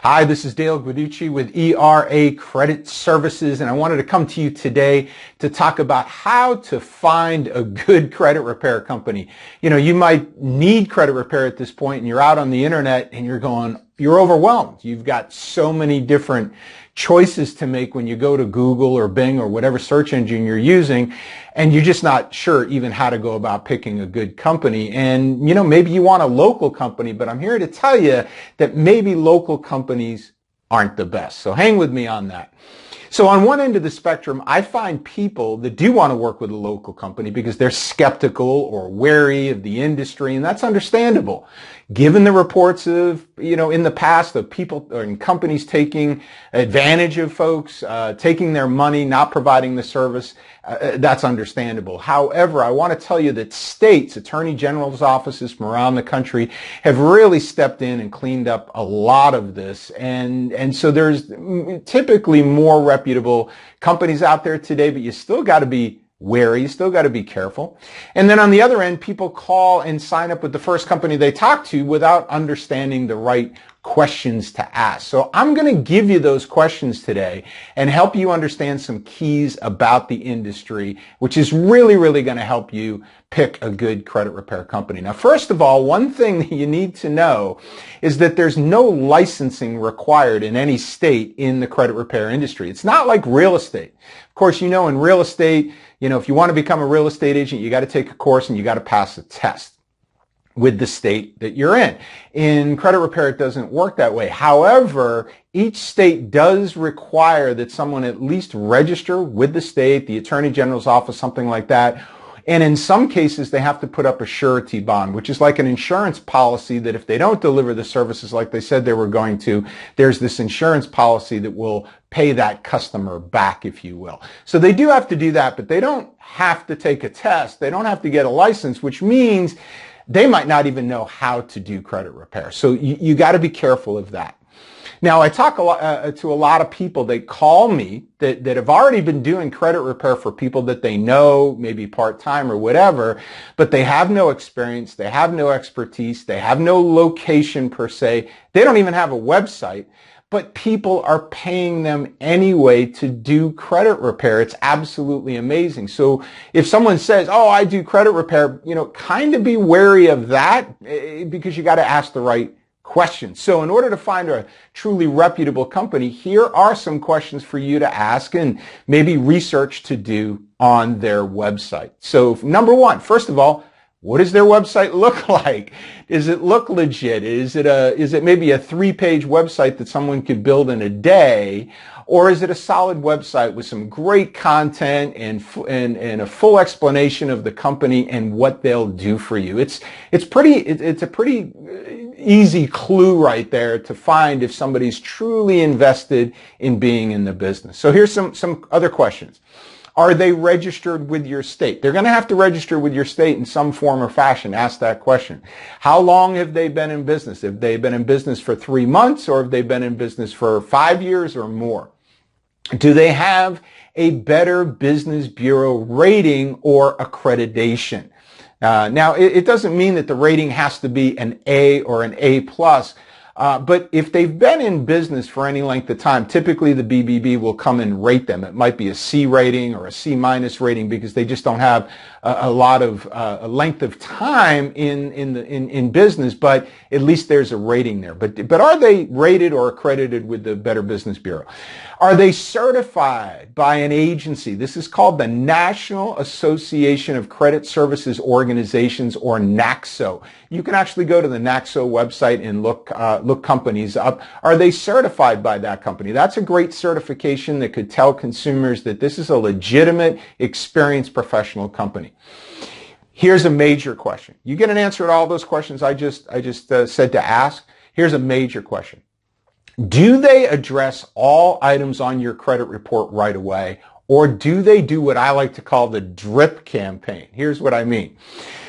Hi, this is Dale Guiducci with ERA Credit Services, and I wanted to come to you today to talk about how to find a good credit repair company. You know, you might need credit repair at this point, and you're out on the internet and you're overwhelmed. You've got so many different choices to make when you go to Google or Bing or whatever search engine you're using, and you're just not sure even how to go about picking a good company. And, you know, maybe you want a local company, but I'm here to tell you that maybe local companies aren't the best. So hang with me on that. So on one end of the spectrum, I find people that do want to work with a local company because they're skeptical or wary of the industry, and that's understandable. Given the reports of, in the past of people and companies taking advantage of folks, taking their money, not providing the service, that's understandable. However, I want to tell you that states, attorney general's offices from around the country have really stepped in and cleaned up a lot of this. And so there's typically more reputable companies out there today, but you still got to be wary, you still got to be careful. And then on the other end, people call and sign up with the first company they talk to without understanding the right questions to ask. So I'm going to give you those questions today and help you understand some keys about the industry, which is really, really going to help you pick a good credit repair company. Now, first of all, one thing that you need to know is that there's no licensing required in any state in the credit repair industry. It's not like real estate. Of course, in real estate, if you want to become a real estate agent, you got to take a course and you got to pass a test with the state that you're in. In credit repair, it doesn't work that way. However, each state does require that someone at least register with the state, the attorney general's office, something like that. And in some cases, they have to put up a surety bond, which is like an insurance policy that if they don't deliver the services like they said they were going to, there's this insurance policy that will pay that customer back, if you will. So they do have to do that, but they don't have to take a test. They don't have to get a license, which means they might not even know how to do credit repair. So you got to be careful of that. Now, I talk to a lot of people. They call me that have already been doing credit repair for people that they know, maybe part-time or whatever, but they have no experience, they have no expertise, they have no location per se, they don't even have a website, but people are paying them anyway to do credit repair. It's absolutely amazing. So if someone says, oh, I do credit repair, kind of be wary of that because you got to ask the right questions. So in order to find a truly reputable company, here are some questions for you to ask and maybe research to do on their website. So number one, first of all, what does their website look like? Does it look legit? Is it maybe a 3-page website that someone could build in a day? Or is it a solid website with some great content and a full explanation of the company and what they'll do for you? It's a pretty easy clue right there to find if somebody's truly invested in being in the business. So here's some other questions. Are they registered with your state? They're going to have to register with your state in some form or fashion. Ask that question. How long have they been in business? Have they been in business for 3 months, or have they been in business for 5 years or more? Do they have a Better Business Bureau rating or accreditation? Now, it doesn't mean that the rating has to be an A or an A plus. But if they've been in business for any length of time, typically the BBB will come and rate them. It might be a C rating or a C minus rating because they just don't have a lot of a length of time in business. But at least there's a rating there. But are they rated or accredited with the Better Business Bureau? Are they certified by an agency? This is called the National Association of Credit Services Organizations, or NACSO. You can actually go to the NACSO website and look companies up. Are they certified by that company? That's a great certification that could tell consumers that this is a legitimate, experienced professional company. Here's a major question. You get an answer to all those questions I just said to ask. Here's a major question. Do they address all items on your credit report right away, or do they do what I like to call the drip campaign? Here's what I mean.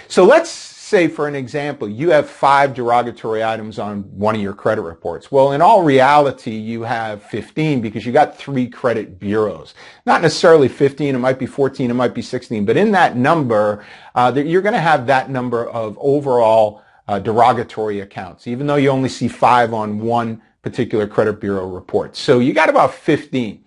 So let's say, for an example, you have 5 derogatory items on one of your credit reports. Well, in all reality, you have 15 because you got 3 credit bureaus. Not necessarily 15, it might be 14, it might be 16, but in that number, you're going to have that number of overall derogatory accounts, even though you only see 5 on one particular credit bureau report. So you got about 15.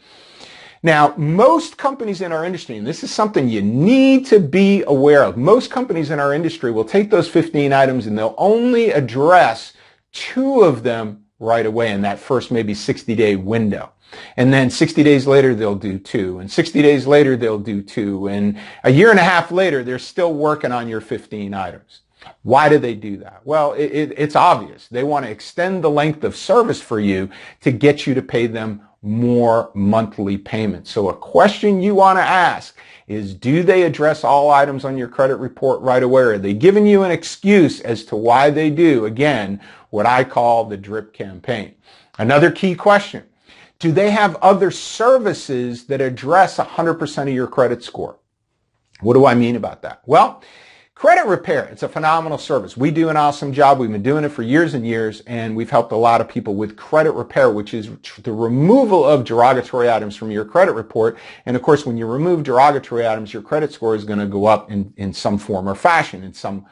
Now, most companies in our industry, and this is something you need to be aware of, most companies in our industry will take those 15 items and they'll only address 2 of them right away in that first maybe 60-day window. And then 60 days later, they'll do 2. And 60 days later, they'll do 2. And a year and a half later, they're still working on your 15 items. Why do they do that? Well, it's obvious. They want to extend the length of service for you to get you to pay them more monthly payments. So a question you want to ask is, do they address all items on your credit report right away? Are they giving you an excuse as to why they do? Again, what I call the drip campaign. Another key question, do they have other services that address 100% of your credit score? What do I mean about that? Well, credit repair, it's a phenomenal service. We do an awesome job. We've been doing it for years and years, and we've helped a lot of people with credit repair, which is the removal of derogatory items from your credit report. And of course, when you remove derogatory items, your credit score is going to go up in some form or fashion, in some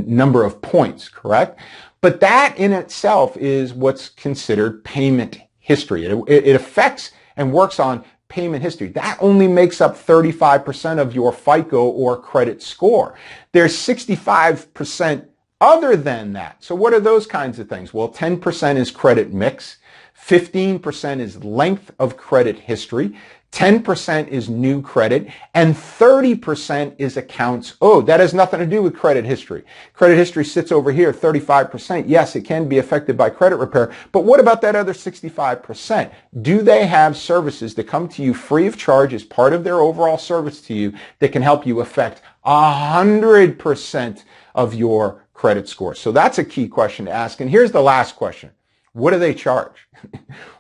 number of points, correct? But that in itself is what's considered payment history. It affects and works on payment history. That only makes up 35% of your FICO or credit score. There's 65% other than that. So what are those kinds of things? Well, 10% is credit mix, 15% is length of credit history, 10% is new credit, and 30% is accounts owed. That has nothing to do with credit history. Credit history sits over here, 35%. Yes, it can be affected by credit repair, but what about that other 65%? Do they have services that come to you free of charge as part of their overall service to you that can help you affect 100% of your credit score? So that's a key question to ask. And here's the last question. What do they charge?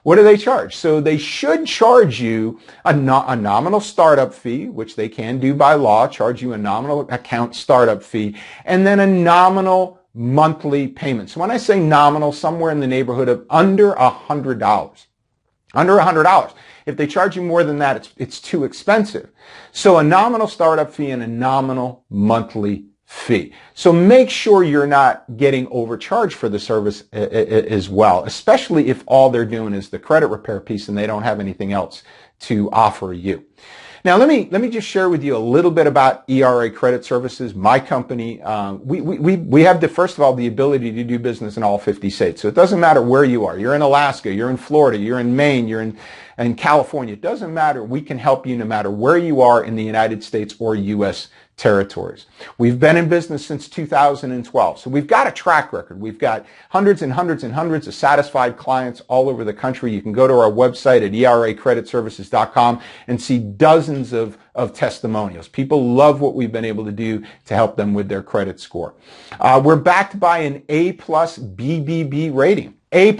What do they charge? So they should charge you a nominal startup fee, which they can do by law, charge you a nominal account startup fee, and then a nominal monthly payment. So when I say nominal, somewhere in the neighborhood of under $100. Under $100. If they charge you more than that, it's too expensive. So a nominal startup fee and a nominal monthly fee. So make sure you're not getting overcharged for the service as well, especially if all they're doing is the credit repair piece and they don't have anything else to offer you. Now, let me just share with you a little bit about ERA Credit Services, my company. We have, first of all, the ability to do business in all 50 states. So it doesn't matter where you are. You're in Alaska, you're in Florida, you're in Maine, you're in California. It doesn't matter. We can help you no matter where you are in the United States or U.S. territories. We've been in business since 2012. So we've got a track record. We've got hundreds and hundreds and hundreds of satisfied clients all over the country. You can go to our website at eracreditservices.com and see dozens of testimonials. People love what we've been able to do to help them with their credit score. We're backed by an A+ BBB rating. A+,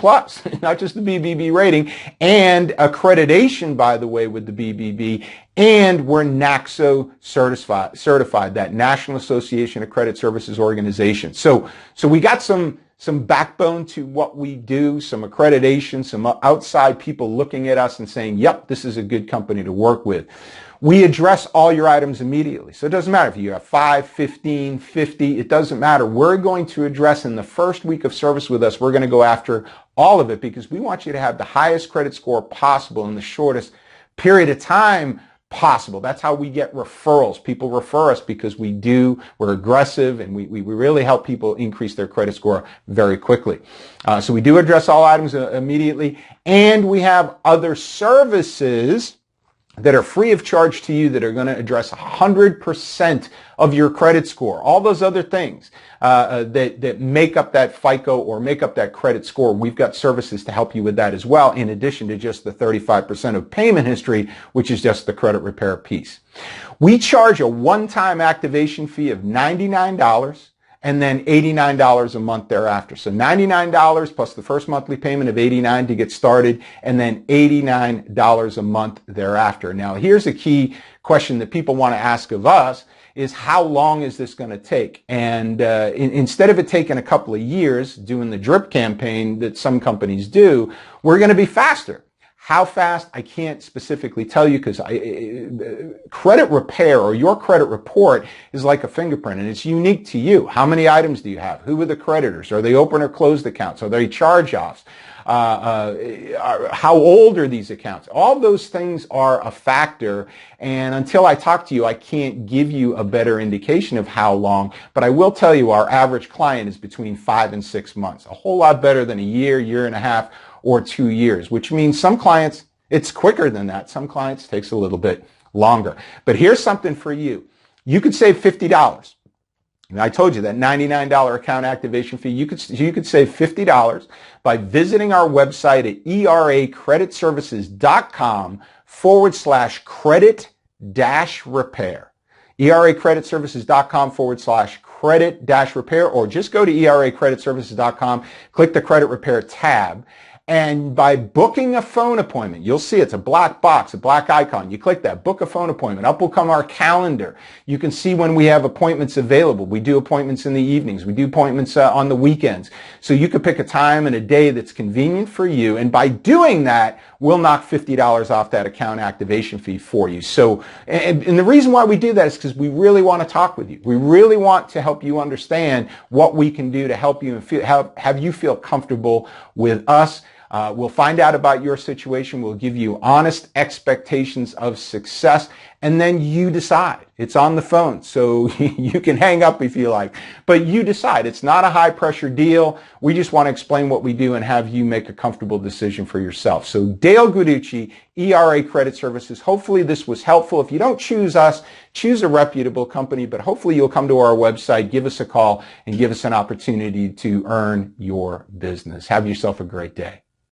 not just the BBB rating, and accreditation, by the way, with the BBB, and we're NACSO certified, that National Association of Credit Services Organization. So we got some backbone to what we do, some accreditation, some outside people looking at us and saying, yep, this is a good company to work with. We address all your items immediately. So it doesn't matter if you have 5, 15, 50, it doesn't matter. We're going to address in the first week of service with us, we're going to go after all of it because we want you to have the highest credit score possible in the shortest period of time possible. That's how we get referrals. People refer us because we're aggressive and we really help people increase their credit score very quickly. So we do address all items immediately, and we have other services that are free of charge to you that are going to address 100% of your credit score. All those other things that make up that FICO or make up that credit score, we've got services to help you with that as well, in addition to just the 35% of payment history, which is just the credit repair piece. We charge a one-time activation fee of $99 and then $89 a month thereafter. So $99 plus the first monthly payment of $89 to get started, and then $89 a month thereafter. Now, here's a key question that people want to ask of us is how long is this going to take? And instead of it taking a couple of years doing the drip campaign that some companies do, we're going to be faster. How fast, I can't specifically tell you because credit repair or your credit report is like a fingerprint and it's unique to you. How many items do you have? Who are the creditors? Are they open or closed accounts? Are they charge-offs? How old are these accounts? All those things are a factor, and until I talk to you, I can't give you a better indication of how long, but I will tell you our average client is between 5 and 6 months, a whole lot better than a year, year and a half, or 2 years, which means some clients, it's quicker than that. Some clients takes a little bit longer. But here's something for you. You could save $50. I told you that $99 account activation fee, you could save $50 by visiting our website at eracreditservices.com/credit-repair. eracreditservices.com/credit-repair, or just go to eracreditservices.com, click the credit repair tab. And by booking a phone appointment, you'll see it's a black box, a black icon. You click that, book a phone appointment. Up will come our calendar. You can see when we have appointments available. We do appointments in the evenings. We do appointments on the weekends. So you could pick a time and a day that's convenient for you. And by doing that, we'll knock $50 off that account activation fee for you. So, and the reason why we do that is because we really want to talk with you. We really want to help you understand what we can do to help you and have you feel comfortable with us. We'll find out about your situation. We'll give you honest expectations of success, and then you decide. It's on the phone, so you can hang up if you like. But you decide. It's not a high-pressure deal. We just want to explain what we do and have you make a comfortable decision for yourself. So Dale Guiducci, ERA Credit Services. Hopefully this was helpful. If you don't choose us, choose a reputable company, but hopefully you'll come to our website, give us a call, and give us an opportunity to earn your business. Have yourself a great day.